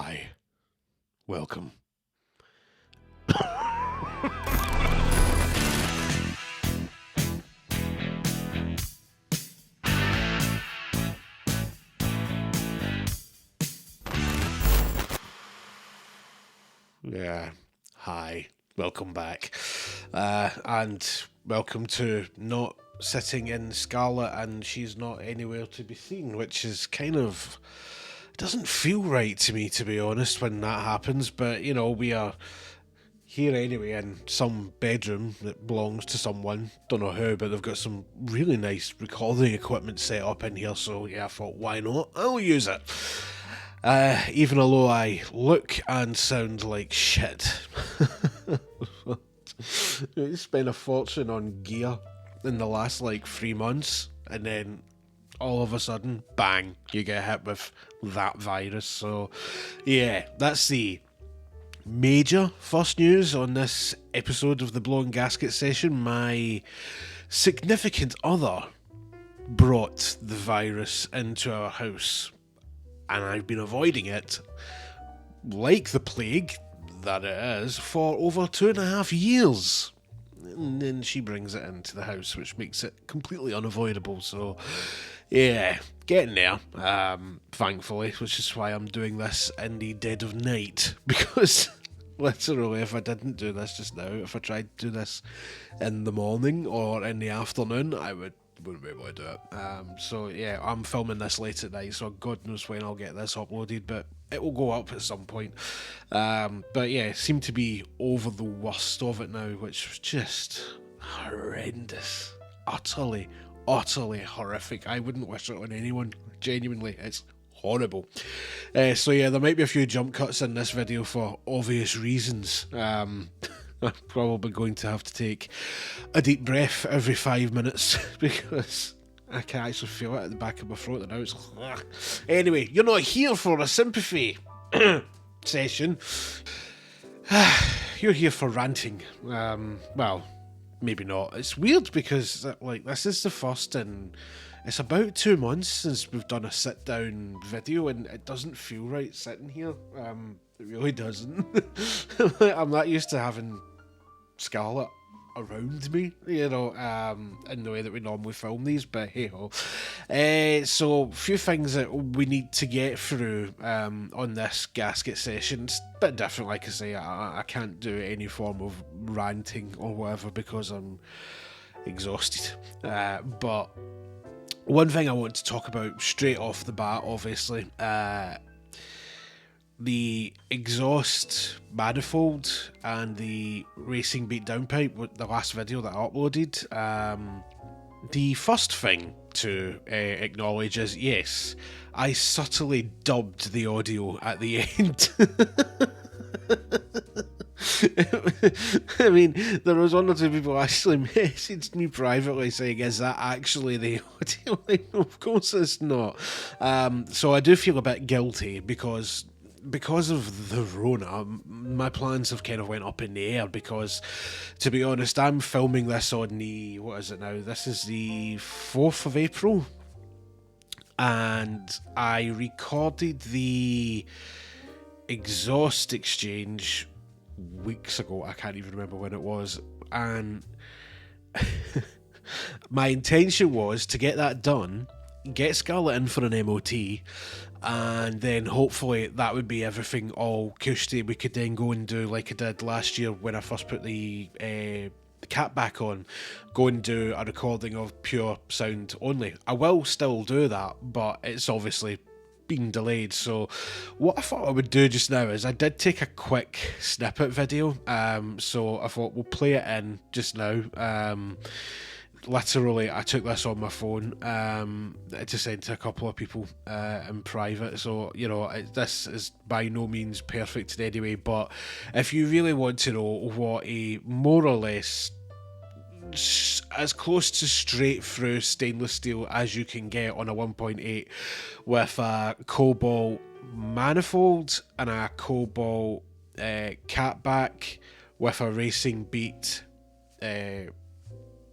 Hi. Welcome. Yeah. Hi. Welcome back. And welcome to not sitting in Scarlet and she's not anywhere to be seen, which is kind of doesn't feel right to me, to be honest, when that happens. But you know, we are here anyway in some bedroom that belongs to someone. Don't know who, but they've got some really nice recording equipment set up in here. So yeah, I thought, why not? I'll use it. Even although I look and sound like shit. I spent a fortune on gear in the last 3 months, and then all of a sudden, bang, you get hit with that virus. So yeah, that's the major first news on this episode of the Blown Gasket Session. My significant other brought the virus into our house, and I've been avoiding it like the plague that it is for over 2.5 years. And then she brings it into the house, which makes it completely unavoidable. So yeah, getting there, thankfully, which is why I'm doing this in the dead of night, because literally, if I didn't do this just now, if I tried to do this in the morning or in the afternoon, I wouldn't be able to do it. So yeah, I'm filming this late at night, so God knows when I'll get this uploaded, but it will go up at some point. But yeah, seem to be over the worst of it now, which was just horrendous. Utterly horrific. I wouldn't wish it on anyone. Genuinely, it's horrible. So yeah, there might be a few jump cuts in this video for obvious reasons. I'm probably going to have to take a deep breath every 5 minutes because I can actually feel it at the back of my throat and now it's... Anyway, you're not here for a sympathy session. You're here for ranting. Well, maybe not. It's weird because this is the first in... It's about 2 months since we've done a sit-down video, and it doesn't feel right sitting here. It really doesn't. I'm not used to having Scarlet around me, you know, in the way that we normally film these, but hey-ho. So, a few things that we need to get through on this gasket session. It's a bit different, like I say. I can't do any form of ranting or whatever because I'm exhausted. But one thing I want to talk about straight off the bat, obviously, the exhaust manifold and the racing beat downpipe, the last video that I uploaded. The first thing to acknowledge is, yes, I subtly dubbed the audio at the end. I mean, there was one or two people actually messaged me privately saying, is that actually the audio? Like, no, of course it's not. So I do feel a bit guilty because of the Rona, my plans have kind of went up in the air because, to be honest, I'm filming this on the, what is it now? This is the 4th of April. And I recorded the exhaust exchange weeks ago. I can't even remember when it was. And my intention was to get that done, get Scarlet in for an MOT, and then hopefully that would be everything all cushy. We could then go and do like I did last year when I first put the cap back on, go and do a recording of pure sound only. I will still do that, but it's obviously been delayed. So what I thought I would do just now is I did take a quick snippet video, so I thought we'll play it in just now. Literally, I took this on my phone to send to a couple of people in private, so you know, this is by no means perfect in any way, but if you really want to know what a more or less as close to straight through stainless steel as you can get on a 1.8 with a cobalt manifold and a cobalt catback with a racing beat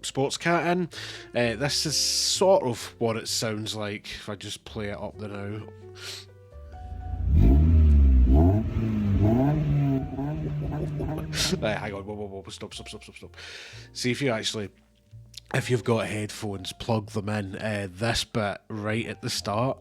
sports cat in, this is sort of what it sounds like if I just play it up there now. Right, hang on, whoa, stop. See if you've got headphones, plug them in. This bit right at the start.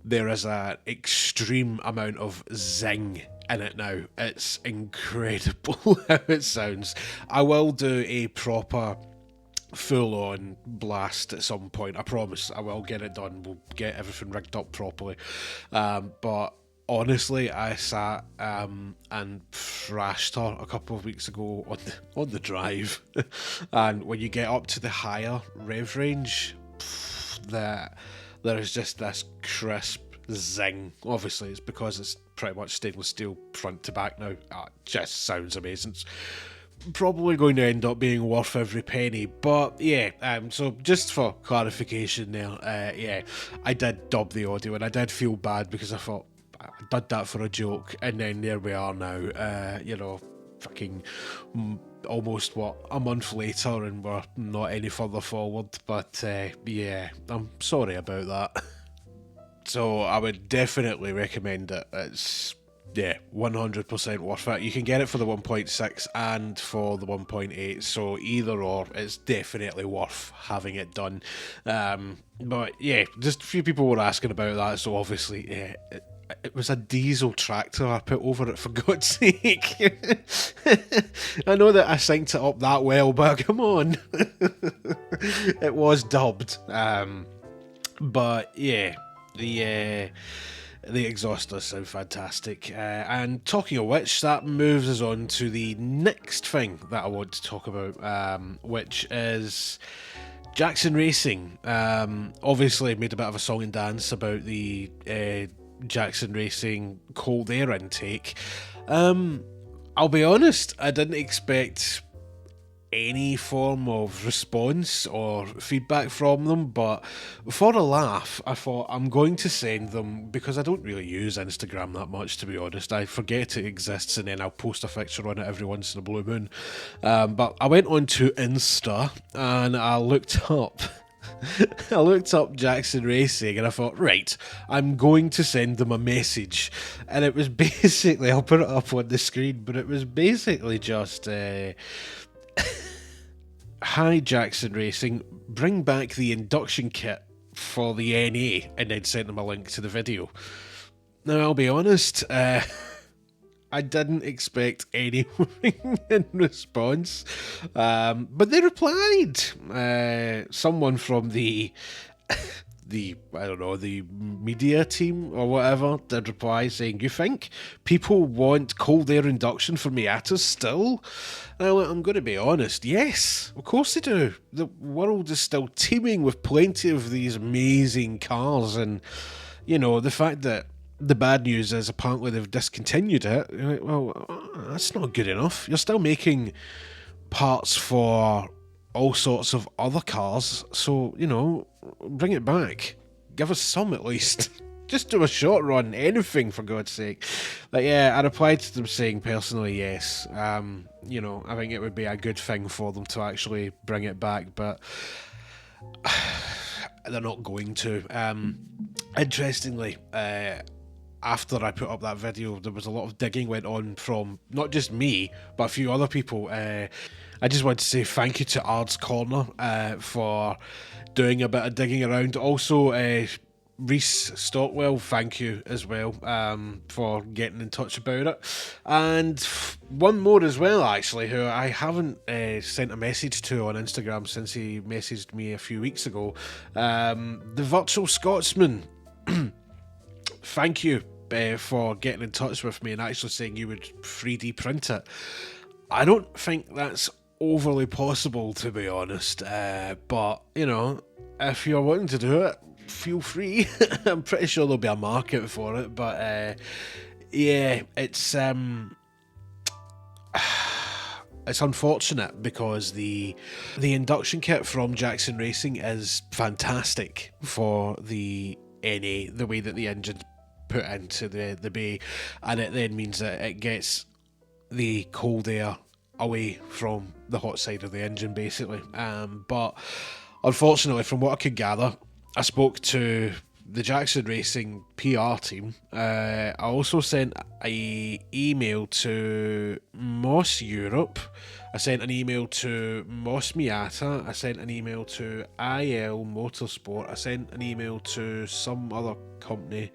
There is an extreme amount of zing in it now. It's incredible how it sounds. I will do a proper full-on blast at some point. I promise I will get it done. We'll get everything rigged up properly. But honestly, I sat and thrashed her a couple of weeks ago on the drive. And when you get up to the higher rev range, there is just this crisp zing. Obviously, it's because it's pretty much stainless steel front to back now. It just sounds amazing. It's probably going to end up being worth every penny, but yeah, so just for clarification there, yeah, I did dub the audio, and I did feel bad because I thought I did that for a joke, and then there we are now, you know, fucking almost, a month later, and we're not any further forward, but yeah, I'm sorry about that. So I would definitely recommend it. It's, yeah, 100% worth it. You can get it for the 1.6 and for the 1.8, so either or, it's definitely worth having it done. But yeah, just a few people were asking about that, so obviously, yeah, it was a diesel tractor I put over it, for God's sake. I know that I synced it up that well, but come on. It was dubbed. But yeah, the exhausters sound fantastic. And talking of which, that moves us on to the next thing that I want to talk about, which is Jackson Racing. Obviously made a bit of a song and dance about the Jackson Racing cold air intake. I'll be honest, I didn't expect any form of response or feedback from them, but for a laugh, I thought I'm going to send them, because I don't really use Instagram that much, to be honest. I forget it exists, and then I'll post a picture on it every once in a blue moon. But I went on to Insta and I looked up Jackson Racing, and I thought, right, I'm going to send them a message. And it was basically, I'll put it up on the screen, but it was basically just hi Jackson Racing, bring back the induction kit for the NA, and then sent them a link to the video. Now, I'll be honest, I didn't expect anything in response, but they replied. Someone from the I don't know, the media team or whatever did reply saying, "You think people want cold air induction for Miatas still?" And I'm going to be honest, yes, of course they do. The world is still teeming with plenty of these amazing cars, and, you know, the fact that the bad news is apparently they've discontinued it, you're like, well, that's not good enough. You're still making parts for all sorts of other cars, so, you know, bring it back. Give us some at least. Just do a short run, anything, for God's sake. But yeah, I replied to them saying personally, yes. You know, I think it would be a good thing for them to actually bring it back, but they're not going to. Interestingly, after I put up that video, there was a lot of digging went on from not just me, but a few other people. I just want to say thank you to Ard's Corner for doing a bit of digging around. Also, Reese Stockwell, thank you as well for getting in touch about it. And one more as well, actually, who I haven't sent a message to on Instagram since he messaged me a few weeks ago. The Virtual Scotsman, thank you for getting in touch with me and actually saying you would 3D print it. I don't think that's overly possible, to be honest, but, you know, if you're wanting to do it, feel free. I'm pretty sure there'll be a market for it, but yeah, it's unfortunate because the induction kit from Jackson Racing is fantastic for the NA, the way that the engine's put into the bay, and it then means that it gets the cold air away from the hot side of the engine, basically. But unfortunately, from what I could gather, I spoke to the Jackson Racing PR team. I also sent an email to Moss Europe. I sent an email to Moss Miata. I sent an email to IL Motorsport. I sent an email to some other company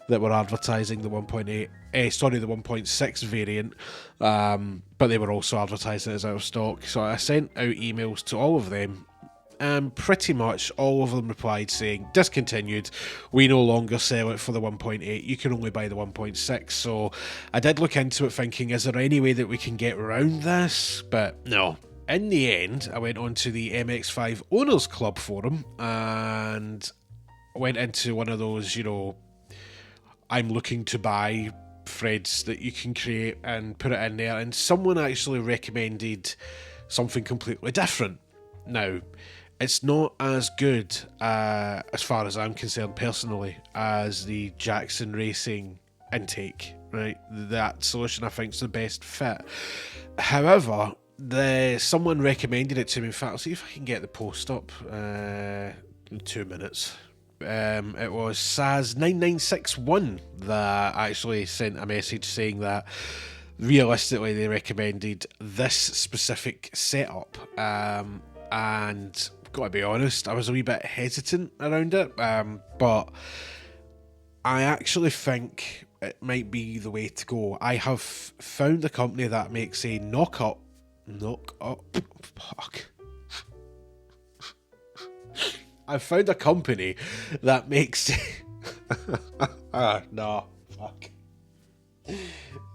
that were advertising the 1.8, the 1.6 variant, but they were also advertising it as out of stock. So I sent out emails to all of them, and pretty much all of them replied saying, discontinued, we no longer sell it for the 1.8, you can only buy the 1.6. So I did look into it thinking, is there any way that we can get around this? But no. In the end, I went onto the MX5 Owners Club forum and went into one of those, I'm looking to buy threads that you can create and put it in there, and someone actually recommended something completely different. Now, it's not as good, as far as I'm concerned personally, as the Jackson Racing intake, right? That solution I think is the best fit. However, someone recommended it to me. In fact, I'll see if I can get the post up in 2 minutes. It was Saz9961 that actually sent a message saying that realistically they recommended this specific setup, and gotta be honest, I was a wee bit hesitant around it, but I actually think it might be the way to go. I have found a company that makes a knock up, fuck. I found a company that makes... no, fuck.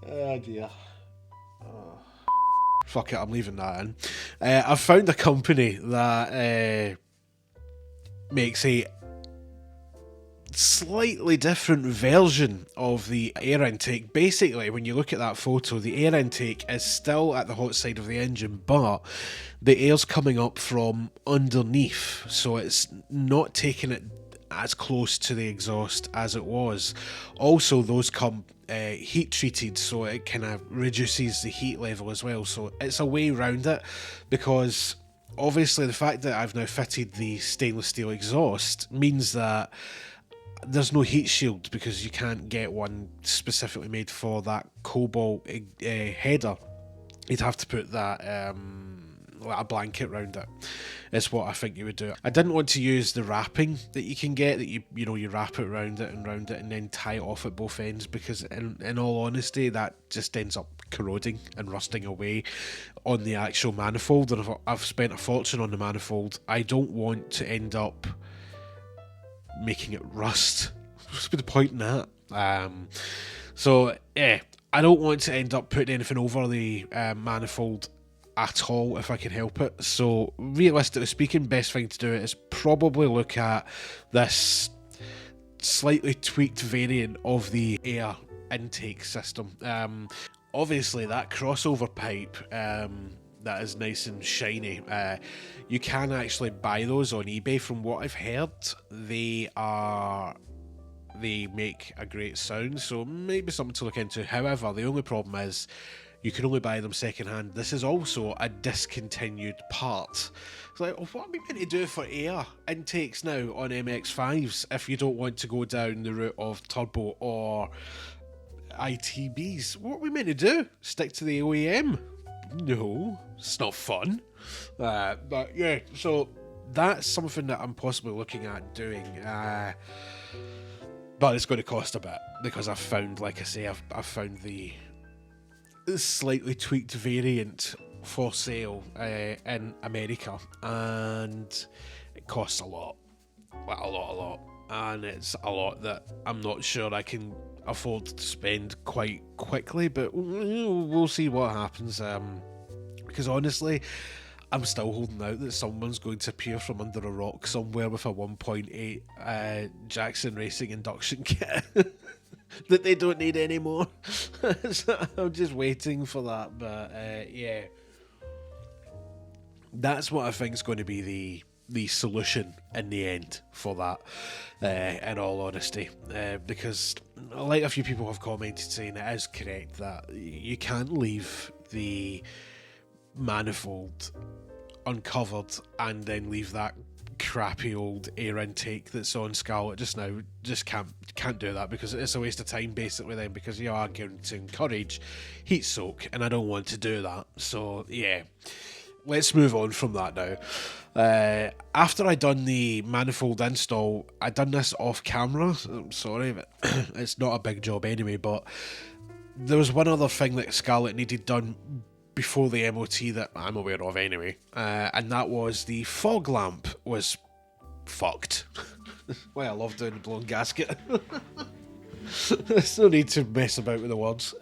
Oh dear. Oh. Fuck it, I'm leaving that in. I've found a company that makes a slightly different version of the air intake. Basically, when you look at that photo, the air intake is still at the hot side of the engine, but the air's coming up from underneath, so it's not taking it as close to the exhaust as it was. Also, those come heat treated, so it kind of reduces the heat level as well. So it's a way around it, because obviously the fact that I've now fitted the stainless steel exhaust means that there's no heat shield, because you can't get one specifically made for that cobalt header. You'd have to put that like a blanket around it, is what I think you would do. I didn't want to use the wrapping that you can get, that you wrap it around it and then tie it off at both ends, because in all honesty that just ends up corroding and rusting away on the actual manifold, and if I've spent a fortune on the manifold, I don't want to end up making it rust. What's the point in that? So yeah, I don't want to end up putting anything over the manifold at all if I can help it. So realistically speaking, best thing to do is probably look at this slightly tweaked variant of the air intake system. Obviously that crossover pipe that is nice and shiny, you can actually buy those on eBay. From what I've heard, they make a great sound, so maybe something to look into. However, the only problem is you can only buy them second hand. This is also a discontinued part. It's like, what are we meant to do for air intakes now on MX5s if you don't want to go down the route of turbo or ITBs? What are we meant to do? Stick to the OEM? No, it's not fun. But yeah, so that's something that I'm possibly looking at doing. But it's going to cost a bit, because I've found, like I say, I've found the slightly tweaked variant for sale in America, and it costs a lot, and it's a lot that I'm not sure I can afford to spend quite quickly, but we'll see what happens, because honestly I'm still holding out that someone's going to appear from under a rock somewhere with a 1.8 Jackson Racing induction kit that they don't need anymore. So I'm just waiting for that, but yeah, that's what I think is going to be the solution in the end for that, in all honesty, because like a few people have commented saying it is correct that you can't leave the manifold uncovered and then leave that crappy old air intake that's on Scarlet just now. Just can't do that because it's a waste of time basically then, because you are going to encourage heat soak and I don't want to do that. So yeah, let's move on from that now. After I done the manifold install, I done this off camera. I'm sorry, but it's not a big job anyway, but there was one other thing that Scarlet needed done before the MOT that I'm aware of anyway, and that was the fog lamp was fucked. Well, I love doing the blown gasket. There's no need to mess about with the words.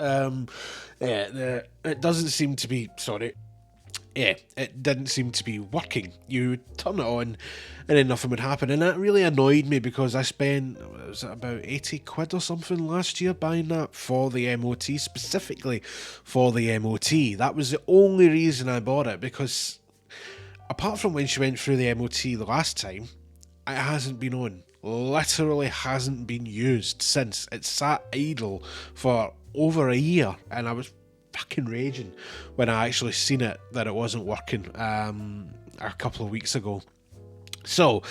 It doesn't seem to be, it didn't seem to be working. You turn it on and then nothing would happen, and that really annoyed me because I spent, was it about 80 quid or something last year buying that for the MOT, specifically for the MOT. That was the only reason I bought it, because apart from when she went through the MOT the last time, it hasn't been on. Literally hasn't been used since. It sat idle for over a year, and I was fucking raging when I actually seen it that it wasn't working a couple of weeks ago. So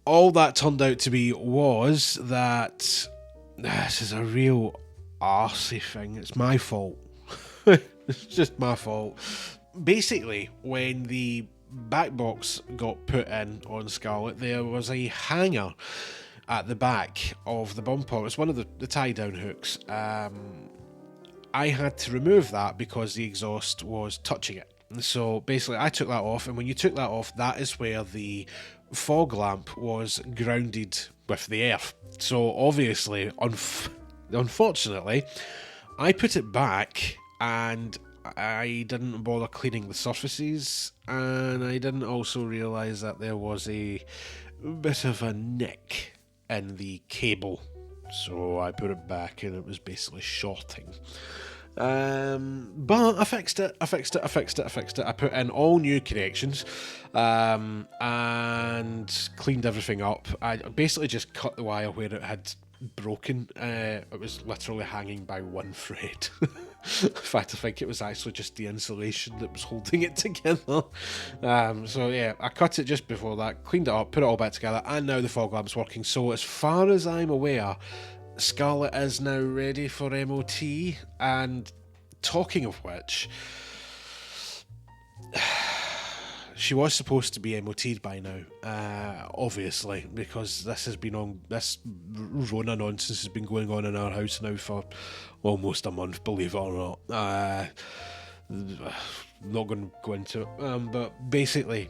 all that turned out to be was that this is a real arsey thing. It's my fault. It's just my fault. Basically, when the back box got put in on Scarlet, there was a hanger at the back of the bumper. It's one of the tie-down hooks. I had to remove that because the exhaust was touching it. So basically I took that off, and when you took that off, that is where the fog lamp was grounded with the earth. So obviously, unfortunately, I put it back and I didn't bother cleaning the surfaces, and I didn't also realise that there was a bit of a nick in the cable. So I put it back and it was basically shorting. But I fixed it. I put in all new connections and cleaned everything up. I basically just cut the wire where it had broken. It was literally hanging by one thread. In fact, I think it was actually just the insulation that was holding it together. So yeah, I cut it just before that, cleaned it up, put it all back together, and now the fog lamp's working. So as far as I'm aware, Scarlet is now ready for MOT. And talking of which, she was supposed to be MOT'd by now, obviously, because this Rona nonsense has been going on in our house now for almost a month, believe it or not. Not going to go into it, but basically,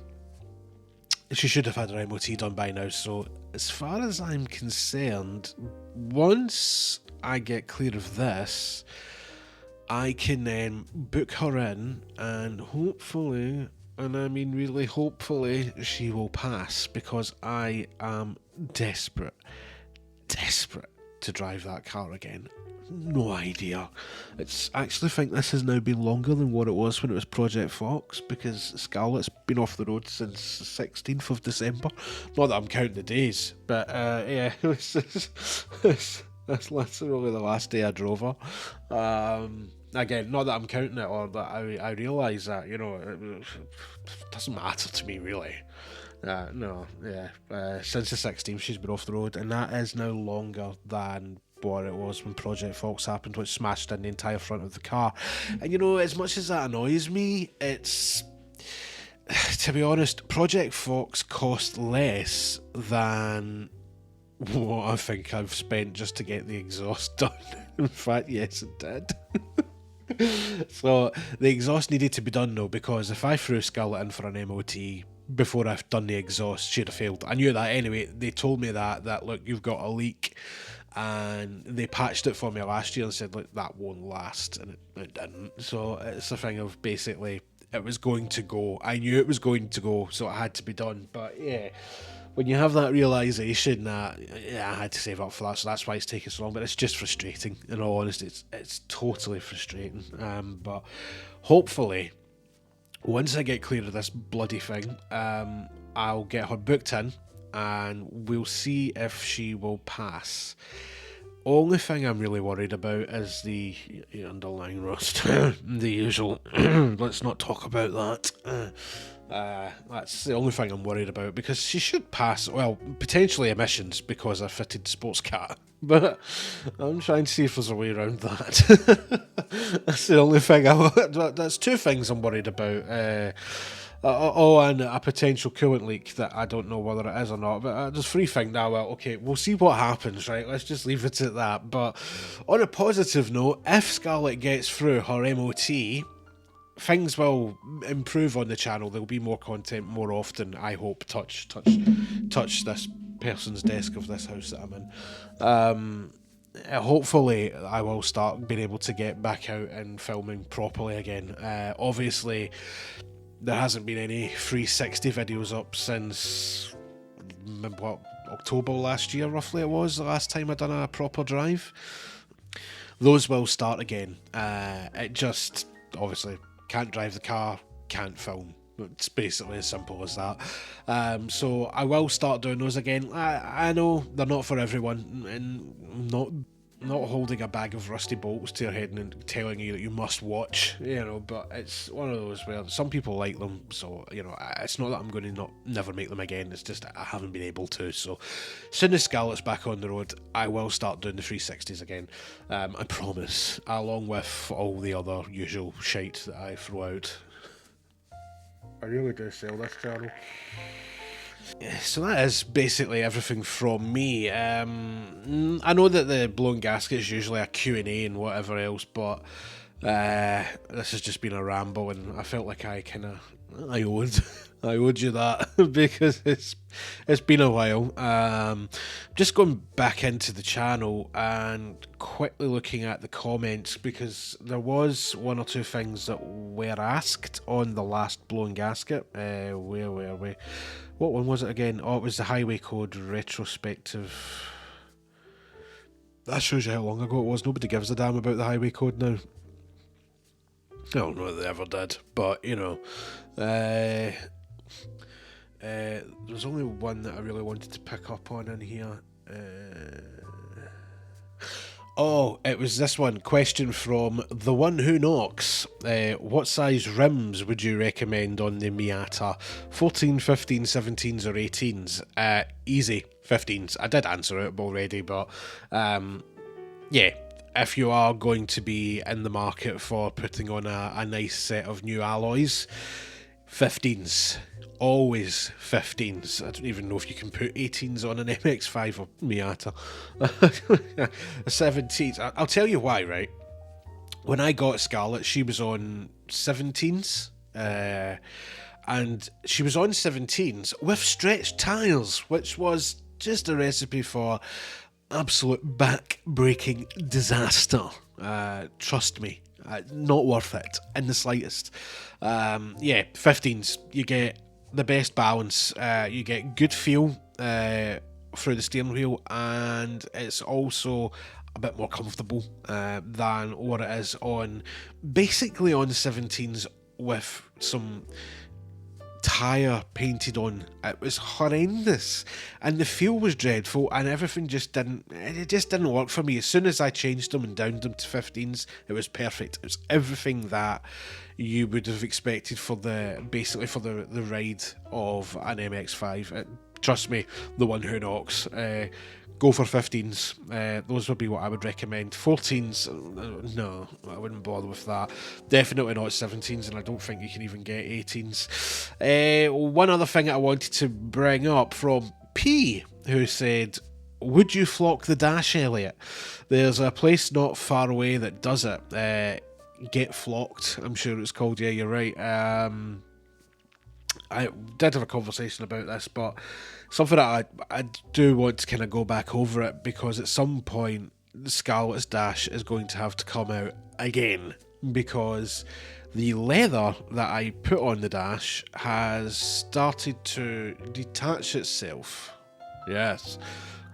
she should have had her MOT done by now. So as far as I'm concerned, once I get clear of this, I can then book her in, and hopefully, and I mean really hopefully, she will pass, because I am desperate to drive that car again. No idea. I actually think this has now been longer than what it was when it was Project Fox, because Scarlet's been off the road since the 16th of December. Not that I'm counting the days, but yeah, that's literally the last day I drove her. Again, not that I'm counting it, or that I realise that, you know, it doesn't matter to me really. Since the 16th she's been off the road, and that is now longer than what it was when Project Fox happened, which smashed in the entire front of the car. And you know, as much as that annoys me, it's, to be honest, Project Fox cost less than what I think I've spent just to get the exhaust done. In fact, yes, it did. So the exhaust needed to be done though, because if I threw Scarlet in for an MOT before I've done the exhaust, she'd have failed. I knew that anyway. They told me that look, you've got a leak, and they patched it for me last year and said, look, that won't last, and it didn't. So it's a thing of basically it was going to go. I knew it was going to go, so it had to be done. But yeah, when you have that realisation that, yeah, I had to save up for that, so that's why it's taking so long. But it's just frustrating, in all honesty. It's totally frustrating. But hopefully, once I get clear of this bloody thing, I'll get her booked in, and we'll see if she will pass. only thing I'm really worried about is the underlying rust. The usual. Let's not talk about that. That's the only thing I'm worried about, because she should pass, well, potentially emissions because I fitted sports car. But I'm trying to see if there's a way around that. That's the only thing that's two things I'm worried about. And a potential coolant leak that I don't know whether it is or not. But there's three things now. Well, okay, we'll see what happens, right? Let's just leave it at that. But on a positive note, if Scarlett gets through her MOT, things will improve on the channel. There'll be more content more often, I hope. Touch this person's desk of this house that I'm in. Hopefully I will start being able to get back out and filming properly again. Obviously there hasn't been any 360 videos up since October last year, roughly. It was the last time I done a proper drive. Those will start again. It just obviously can't drive the car, can't film. It's basically as simple as that. So I will start doing those again. I know they're not for everyone, and not holding a bag of rusty bolts to your head and telling you that you must watch, but it's one of those where some people like them, so, it's not that I'm going to never make them again, it's just I haven't been able to. So as soon as Scarlett's back on the road, I will start doing the 360s again, I promise, along with all the other usual shite that I throw out. I really do sell this channel. So that is basically everything from me. I know that the blown gasket is usually a Q&A and whatever else, but this has just been a ramble, and I felt like I owed you that because it's been a while. Just going back into the channel and quickly looking at the comments, because there was one or two things that were asked on the last blown gasket. Where were we? What one was it again? Oh, it was the highway code retrospective. That shows you how long ago it was. Nobody gives a damn about the highway code now. I don't know if they ever did, but there's only one that I really wanted to pick up on in here. It was this one. Question from the one who knocks. What size rims would you recommend on the Miata? 14, 15, 17s or 18s? Easy, 15s. I did answer it already, but yeah, if you are going to be in the market for putting on a nice set of new alloys, 15s. Always 15s. I don't even know if you can put 18s on an MX-5 or Miata. 17s. I'll tell you why, right? When I got Scarlett, she was on 17s. And she was on 17s with stretched tyres, which was just a recipe for absolute back-breaking disaster. Trust me. Not worth it in the slightest. 15s. You get the best balance. You get good feel through the steering wheel, and it's also a bit more comfortable than what it is on 17s with some tyre painted on. It was horrendous, and the feel was dreadful, and everything just didn't work for me. As soon as I changed them and downed them to 15s, it was perfect. It was everything that you would have expected for the ride of an MX-5. Trust me, the one who knocks. Go for 15s. Those would be what I would recommend. 14s, no, I wouldn't bother with that. Definitely not 17s, and I don't think you can even get 18s. One other thing I wanted to bring up from P, who said, would you flock the dash, Elliot? There's a place not far away that does it. Get Flocked, I'm sure it's called. Yeah, you're right. I did have a conversation about this, but something that I do want to kind of go back over it, because at some point Scarlett's dash is going to have to come out again, because the leather that I put on the dash has started to detach itself. Yes,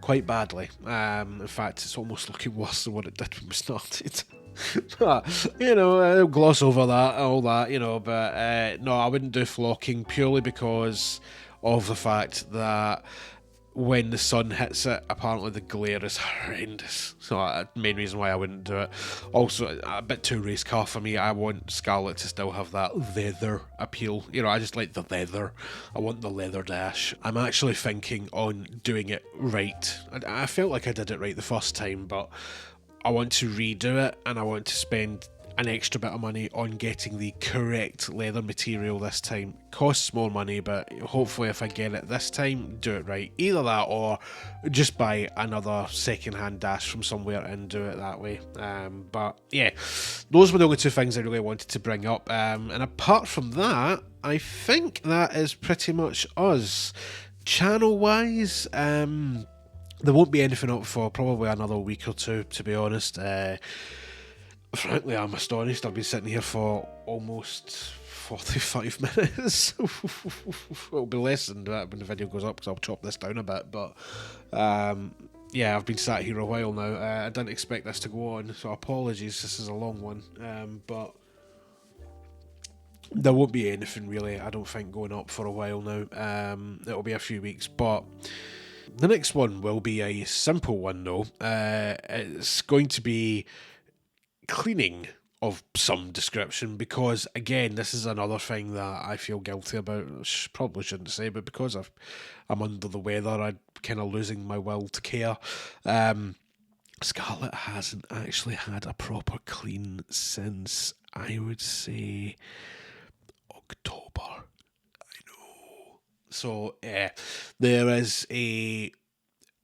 quite badly. In fact, it's almost looking worse than what it did when we started. But, gloss over that, all that, but no, I wouldn't do flocking, purely because of the fact that when the sun hits it, apparently the glare is horrendous. So main reason why I wouldn't do it. Also, a bit too race car for me. I want Scarlet to still have that leather appeal. You know, I just like the leather. I want the leather dash. I'm actually thinking on doing it right. I felt like I did it right the first time, but I want to redo it, and I want to spend an extra bit of money on getting the correct leather material this time. Costs more money, but hopefully if I get it this time, do it right. Either that or just buy another second-hand dash from somewhere and do it that way. But yeah, those were the only two things I really wanted to bring up. And apart from that, I think that is pretty much us. Channel-wise, there won't be anything up for probably another week or two, to be honest. Frankly, I'm astonished. I've been sitting here for almost 45 minutes. It'll be less than that when the video goes up, because I'll chop this down a bit. But yeah, I've been sat here a while now. I didn't expect this to go on, so apologies. This is a long one. But there won't be anything really, I don't think, going up for a while now. It'll be a few weeks, but the next one will be a simple one though. It's going to be cleaning of some description, because again, this is another thing that I feel guilty about. Probably shouldn't say, but because I'm under the weather, I'm kind of losing my will to care. Scarlet hasn't actually had a proper clean since, I would say, October. I know. So there is a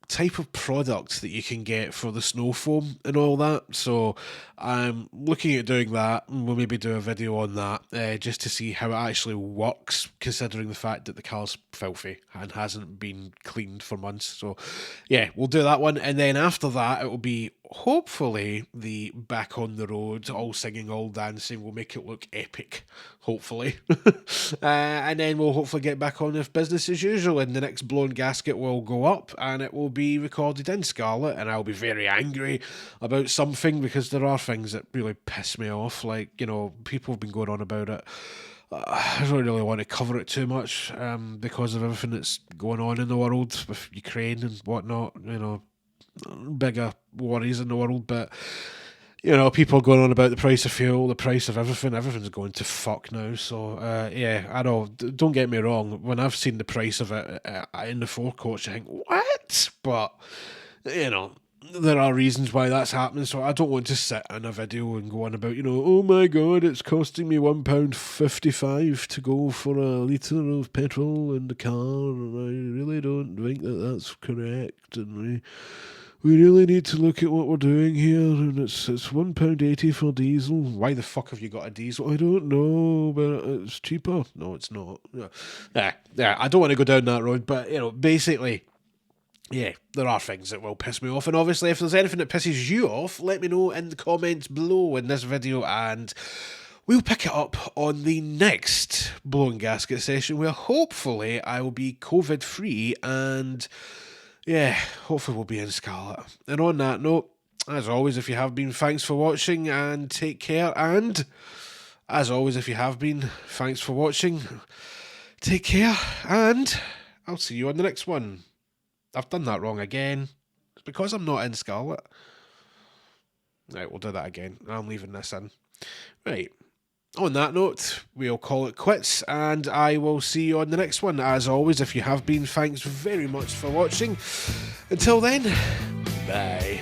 type of product that you can get for the snow foam and all that, so I'm looking at doing that. We'll maybe do a video on that, just to see how it actually works, considering the fact that the car's filthy and hasn't been cleaned for months. So yeah, we'll do that one, and then after that it will be hopefully the back on the road, all singing, all dancing. We'll make it look epic, hopefully. And then we'll hopefully get back on with business as usual, and the next blown gasket will go up and it will be recorded in Scarlet, and I'll be very angry about something, because there are things that really piss me off. Like, you know, people have been going on about it. I don't really want to cover it too much, because of everything that's going on in the world with Ukraine and whatnot, you know, bigger worries in the world. But you know, people are going on about the price of fuel, the price of everything. Everything's going to fuck now. So yeah, I know. Don't get me wrong. When I've seen the price of it in the forecourt, you think, what? But you know, there are reasons why that's happening. So I don't want to sit in a video and go on about, you know, oh my god, it's costing me £1.55 to go for a litre of petrol in the car, and I really don't think that that's correct, and we really need to look at what we're doing here, and it's £1.80 for diesel. Why the fuck have you got a diesel? I don't know, but it's cheaper. No, it's not. Yeah, I don't want to go down that road, but you know, basically, yeah, there are things that will piss me off, and obviously if there's anything that pisses you off, let me know in the comments below in this video, and we'll pick it up on the next Blown Gasket session, where hopefully I will be COVID free, and yeah, hopefully we'll be in Scarlet. And on that note, as always, if you have been, thanks for watching and take care. And as always, if you have been, thanks for watching, take care, and I'll see you on the next one. I've done that wrong again. It's because I'm not in Scarlet. Right, we'll do that again. I'm leaving this in. Right. On that note, we'll call it quits, and I will see you on the next one. As always, if you have been, thanks very much for watching. Until then, bye.